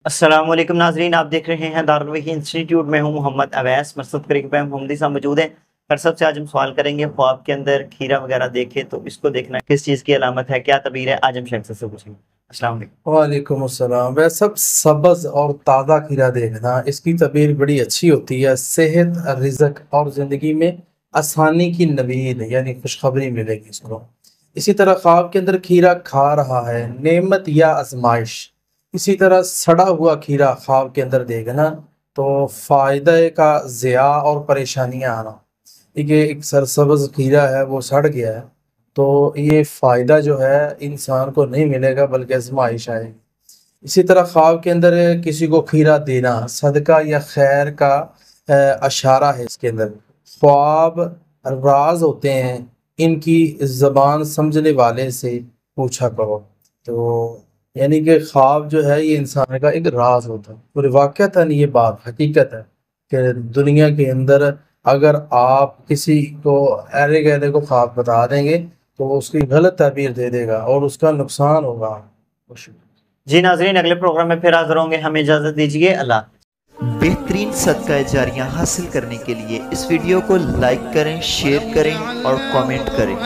अस्सलाम वालेकुम नाजरीन, आप देख रहे हैं दारुल वही इंस्टीट्यूट में हूँ मोहम्मद अवैस मरसद करीब मोहम्मदी साहब मौजूद हैं। हर सबसे आज हम सवाल करेंगे, ख्वाब के अंदर खीरा वगैरह देखे तो इसको देखना किस चीज़ की अलामत है, क्या तबीर है, आज हम शेख से पूछेंगे। अस्सलाम वालेकुम। वालेकुम अस्सलाम। वह सब सब्ज़ और ताज़ा खीरा देखना, इसकी तबीर बड़ी अच्छी होती है। सेहत, रिज़्क और ज़िंदगी में आसानी की नवीद यानी खुशखबरी मिलेगी इसको। इसी तरह ख्वाब के अंदर खीरा खा रहा है, नेमत या आजमाइश। इसी तरह सड़ा हुआ खीरा ख्वाब के अंदर देखना तो फ़ायदे का ज़िया और परेशानियाँ आना। ये एक सरसब्ज़ खीरा है, वो सड़ गया है, तो ये फ़ायदा जो है इंसान को नहीं मिलेगा बल्कि आज़माइश आएगी। इसी तरह ख्वाब के अंदर किसी को खीरा देना सदका या खैर का अशारा है। इसके अंदर ख्वाब राज होते हैं, इनकी ज़बान समझने वाले से पूछा करो। तो यानी कि ख्वाब जो है ये इंसान का एक राज होता है। और वाक़तन ये बात हकीकत है कि दुनिया के अंदर अगर आप किसी को अरे गहरे को ख्वाब बता देंगे तो वो उसकी गलत ताबीर दे देगा और उसका नुकसान होगा। जी नाजरीन, अगले प्रोग्राम में फिर हाजिर होंगे, हमें इजाज़त दीजिए। अल्लाह। बेहतरीन सदका जारियां हासिल करने के लिए इस वीडियो को लाइक करें, शेयर करें और कमेंट करें।